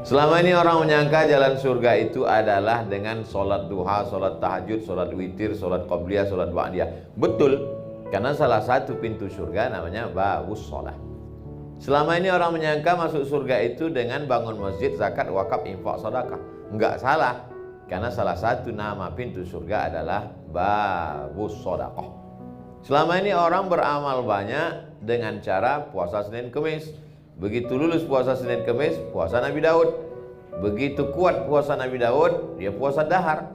Selama ini orang menyangka jalan surga itu adalah dengan sholat duha, sholat tahajud, sholat witir, sholat qobliyah, sholat ba'diyah. Betul, karena salah satu pintu surga namanya babus sholat. Selama ini orang menyangka masuk surga itu dengan bangun masjid, zakat, wakaf, infak, sedekah. Enggak salah, karena salah satu nama pintu surga adalah babus sedekah. Selama ini orang beramal banyak dengan cara puasa Senin Kemis. Begitu lulus puasa Senin Kemis, puasa Nabi Daud. Begitu kuat puasa Nabi Daud, dia puasa dahar.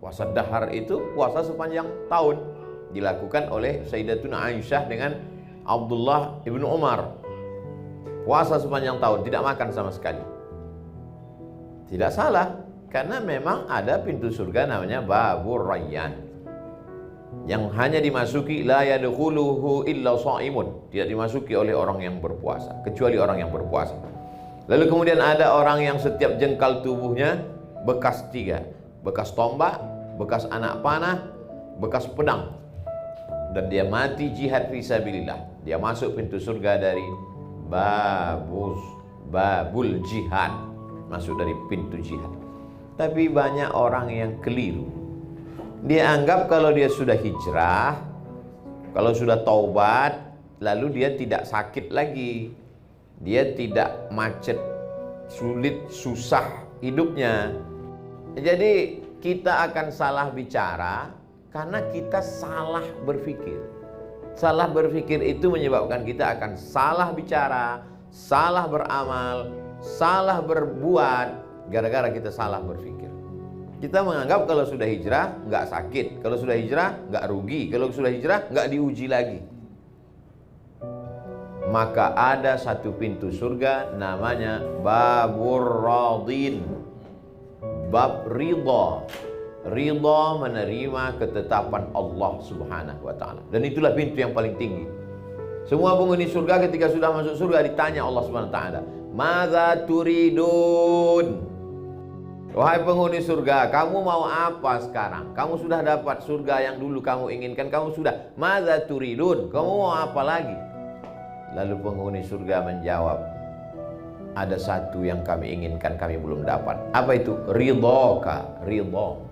Puasa dahar itu puasa sepanjang tahun, dilakukan oleh Sayyidatuna Aisyah dengan Abdullah ibnu Umar. Puasa sepanjang tahun, tidak makan sama sekali. Tidak salah, karena memang ada pintu surga namanya Babur Rayyan, yang hanya dimasuki la yadkhuluhu illa shaimun, tidak dimasuki oleh orang yang berpuasa, kecuali orang yang berpuasa. Lalu kemudian ada orang yang setiap jengkal tubuhnya bekas 3, bekas tombak, bekas anak panah, bekas pedang, dan dia mati jihad fisabilillah. Dia masuk pintu surga dari babul jihad, masuk dari pintu jihad. Tapi banyak orang yang keliru. Dia anggap kalau dia sudah hijrah, kalau sudah taubat, lalu dia tidak sakit lagi, dia tidak macet, sulit, susah hidupnya. Jadi kita akan salah bicara karena kita salah berpikir. Salah berpikir itu menyebabkan kita akan salah bicara, salah beramal, salah berbuat, gara-gara kita salah berpikir. Kita menganggap kalau sudah hijrah nggak sakit, kalau sudah hijrah nggak rugi, kalau sudah hijrah nggak diuji lagi. Maka ada satu pintu surga namanya Babur Radin, bab ridha. Ridha menerima ketetapan Allah Subhanahu wa ta'ala. Dan itulah pintu yang paling tinggi. Semua penghuni surga ketika sudah masuk surga ditanya Allah Subhanahu wa ta'ala, "Madza turidun?" Wahai penghuni surga, kamu mau apa sekarang? Kamu sudah dapat surga yang dulu kamu inginkan, kamu sudah. Madza turidun? Kamu mau apa lagi? Lalu penghuni surga menjawab, ada satu yang kami inginkan, kami belum dapat. Apa itu? Ridhaka, ridha.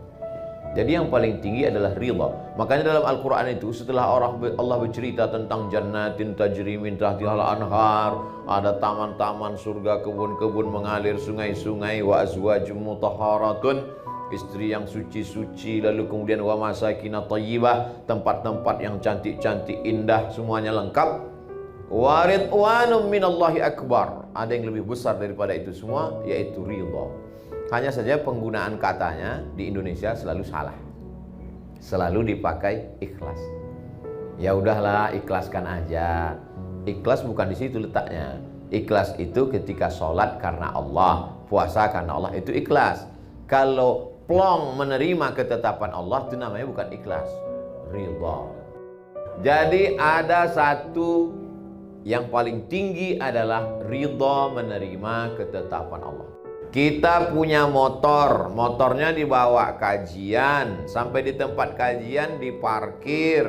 Jadi yang paling tinggi adalah ridha. Makanya dalam Al-Quran itu setelah Allah bercerita tentang jannatin tajri min tahtihal anhar, ada taman-taman surga, kebun-kebun mengalir sungai-sungai, wa azwajum mutahharatun, istri yang suci-suci, lalu kemudian wa masakin thayyibah, tempat-tempat yang cantik-cantik, indah, semuanya lengkap. Wa ridwanum minallahi akbar, ada yang lebih besar daripada itu semua, yaitu ridha. Hanya saja penggunaan katanya di Indonesia selalu salah, selalu dipakai ikhlas. Ya udahlah, ikhlaskan aja. Ikhlas bukan di situ letaknya. Ikhlas itu ketika sholat karena Allah, puasa karena Allah, itu ikhlas. Kalau plong menerima ketetapan Allah, itu namanya bukan ikhlas, ridha. Jadi ada satu yang paling tinggi adalah ridha menerima ketetapan Allah. Kita punya motor, motornya dibawa kajian, sampai di tempat kajian diparkir,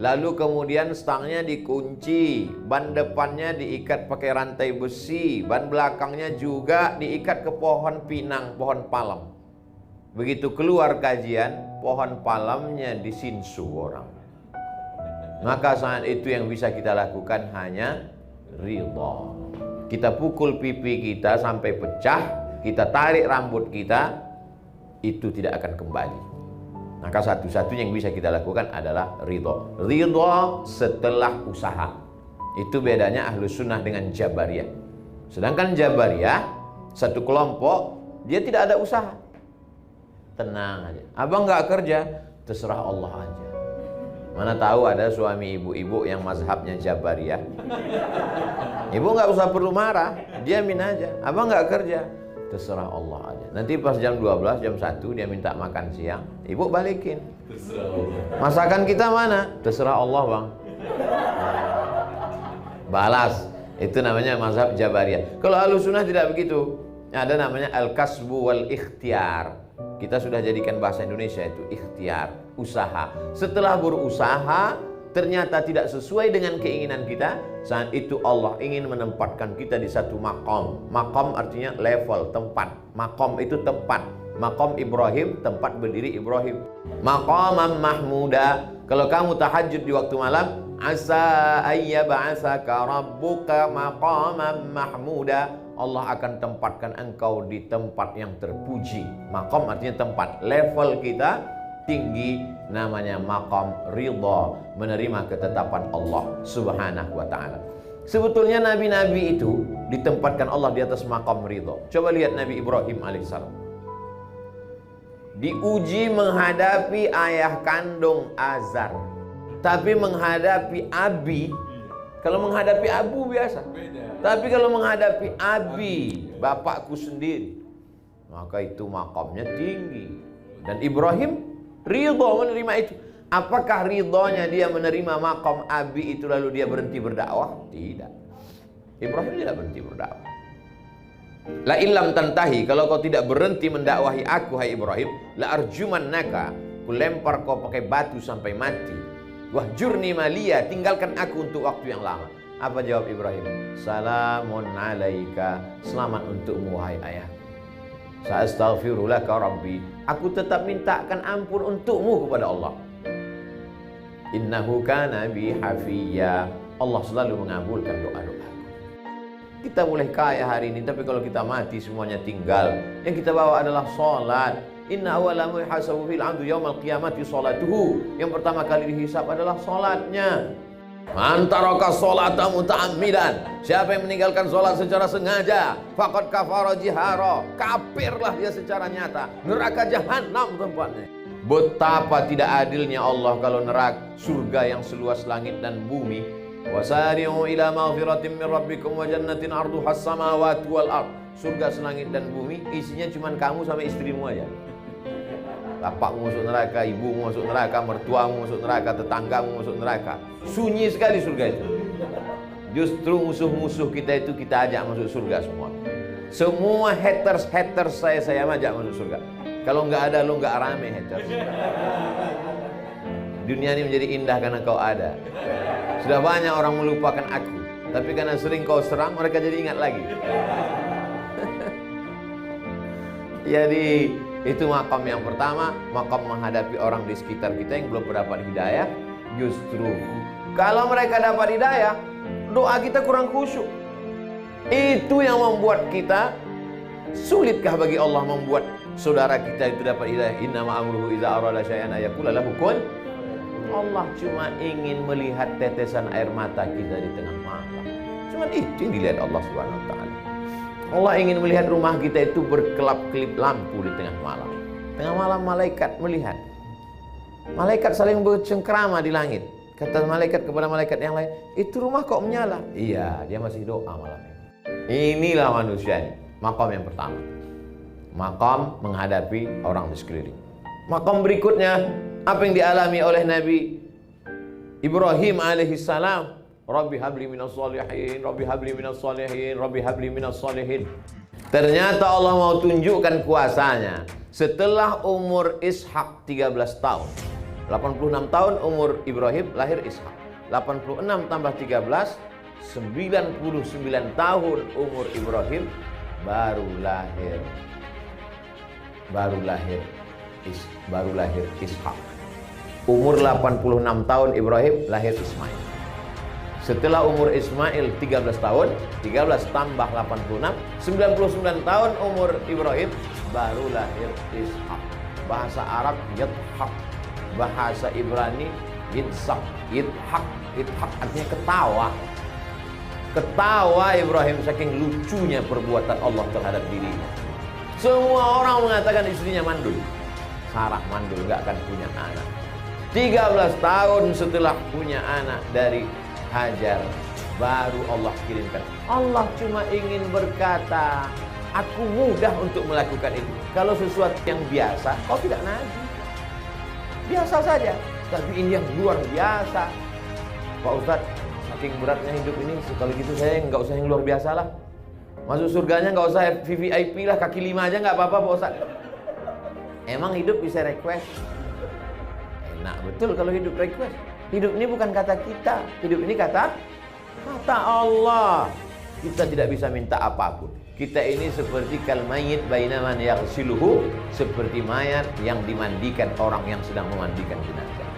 lalu kemudian stangnya dikunci, ban depannya diikat pakai rantai besi, ban belakangnya juga diikat ke pohon pinang, pohon palem. Begitu keluar kajian, pohon palemnya disinsu orang. Maka saat itu yang bisa kita lakukan hanya ridha. Kita pukul pipi kita sampai pecah, kita tarik rambut kita, itu tidak akan kembali. Maka satu-satunya yang bisa kita lakukan adalah ridha. Ridha setelah usaha. Itu bedanya Ahlus Sunnah dengan Jabariyah. Sedangkan Jabariyah, satu kelompok, dia tidak ada usaha. Tenang aja. Abang nggak kerja, terserah Allah aja. Mana tahu ada suami ibu-ibu yang mazhabnya Jabariyah. Ibu nggak usah perlu marah, diamin aja. Abang nggak kerja, terserah Allah aja. Nanti pas jam 12, jam 1 dia minta makan siang, ibu balikin. Masakan kita mana? Terserah Allah bang. Balas. Itu namanya mazhab Jabariyah. Kalau Ahlus Sunnah tidak begitu. Ada namanya al-kasbu wal ikhtiar. Kita sudah jadikan bahasa Indonesia itu ikhtiar, usaha. Setelah berusaha, ternyata tidak sesuai dengan keinginan kita, saat itu Allah ingin menempatkan kita di satu makom. Makom artinya level, tempat. Makom itu tempat. Makom Ibrahim, tempat berdiri Ibrahim. Maqaman mahmuda. Kalau kamu tahajud di waktu malam, asa ayyab'asaka rabbuka maqaman mahmuda. Allah akan tempatkan engkau di tempat yang terpuji. Maqam artinya tempat. Level kita tinggi, namanya maqam ridha, menerima ketetapan Allah Subhanahu wa taala. Sebetulnya nabi-nabi itu ditempatkan Allah di atas maqam ridha. Coba lihat Nabi Ibrahim alaihissalam. Diuji menghadapi ayah kandung Azar. Tapi menghadapi Abi, kalau menghadapi Abu biasa. Tapi kalau menghadapi Abi, bapakku sendiri, maka itu makamnya tinggi. Dan Ibrahim ridha menerima itu. Apakah ridhanya dia menerima makam Abi itu lalu dia berhenti berdakwah? Tidak. Ibrahim tidak berhenti berdakwah. La illam tantahi, kalau kau tidak berhenti mendakwahi aku hai Ibrahim, la arjumannaka, ku lempar kau pakai batu sampai mati. Wahjurni maliya, tinggalkan aku untuk waktu yang lama. Apa jawab Ibrahim? Salamun alaika, selamat untukmu wahai ayah. Sa'astaghfirulaka rabbi, aku tetap mintakan ampun untukmu kepada Allah. Innahu kana bi hafiyya, Allah selalu mengabulkan doa-doa. Kita boleh kaya hari ini, tapi kalau kita mati semuanya tinggal. Yang kita bawa adalah salat. Inna awwala ma yuhasabu fil 'abdu yaumal qiyamati salatuhu. Yang pertama kali dihisab adalah salatnya. Man taraka sholata muta'ammidan, siapa yang meninggalkan sholat secara sengaja, faqad kafara jihara, kafirlah dia secara nyata. Neraka jahanam tempatnya. Betapa tidak adilnya Allah kalau neraka surga yang seluas langit dan bumi. Wasari'u ila maghfiratin min rabbikum wa jannatin 'arduhas samawati wal ard. Surga selangit dan bumi isinya cuma kamu sama istrimu aja. Bapakmu masuk neraka, ibumu masuk neraka, mertuamu masuk neraka, tetanggamu masuk neraka. Sunyi sekali surga itu. Justru musuh-musuh kita itu kita ajak masuk surga semua. Semua haters saya ajak masuk surga. Kalau nggak ada lo nggak rame haters. Dunia ini menjadi indah karena kau ada. Sudah banyak orang melupakan aku, tapi karena sering kau serang mereka jadi ingat lagi. Jadi itu makam yang pertama, makam menghadapi orang di sekitar kita yang belum mendapat hidayah. Justru kalau mereka dapat hidayah, doa kita kurang khusyuk. Itu yang membuat kita, sulitkah bagi Allah membuat saudara kita itu dapat hidayah? Innama amruhu idza arada syai'an ayaqula lahu kun. Allah cuma ingin melihat tetesan air mata kita di tengah malam. Cuma itu yang dilihat Allah Subhanahu wa taala. Allah ingin melihat rumah kita itu berkelap-kelip lampu di tengah malam. Tengah malam malaikat melihat. Malaikat saling bercengkrama di langit. Kata malaikat kepada malaikat yang lain, itu rumah kok menyala? Iya, dia masih doa malam ini. Inilah manusia ini. Makam yang pertama. Makam menghadapi orang di sekeliling. Makam berikutnya, apa yang dialami oleh Nabi Ibrahim alaihissalam. Rabbi habli minas shalihin, Rabbi habli minas shalihin, Rabbi habli minas shalihin. Ternyata Allah mau tunjukkan kuasanya. Setelah umur Ishak 13 tahun, 86 tahun umur Ibrahim, lahir Ishak. 86 tambah 13, 99 tahun umur Ibrahim, baru lahir Ishak. Umur 86 tahun Ibrahim, lahir Ismail. Setelah umur Ismail 13 tahun, 13 tambah 86, 99 tahun umur Ibrahim, baru lahir Ishak. Bahasa Arab Yithak, bahasa Ibrani Yitzhak. Yithak artinya ketawa. Ketawa Ibrahim saking lucunya perbuatan Allah terhadap dirinya. Semua orang mengatakan istrinya mandul. Sarah mandul, gak akan punya anak. 13 tahun setelah punya anak dari Hajar, baru Allah kirimkan. Allah cuma ingin berkata, aku mudah untuk melakukan itu. Kalau sesuatu yang biasa, kau tidak nabi. Biasa saja. Tapi ini yang luar biasa. Pak Ustadz, saking beratnya hidup ini, sekali gitu saya nggak usah yang luar biasa lah. Masuk surganya nggak usah VVIP lah, kaki 5 aja nggak apa-apa Pak Ustadz. Emang hidup bisa request? Enak betul kalau hidup request. Hidup ini bukan kata kita, hidup ini kata Allah. Kita tidak bisa minta apapun. Kita ini seperti kal mayit baina man yaghsiluhu, seperti mayat yang dimandikan orang yang sedang memandikan jenazah.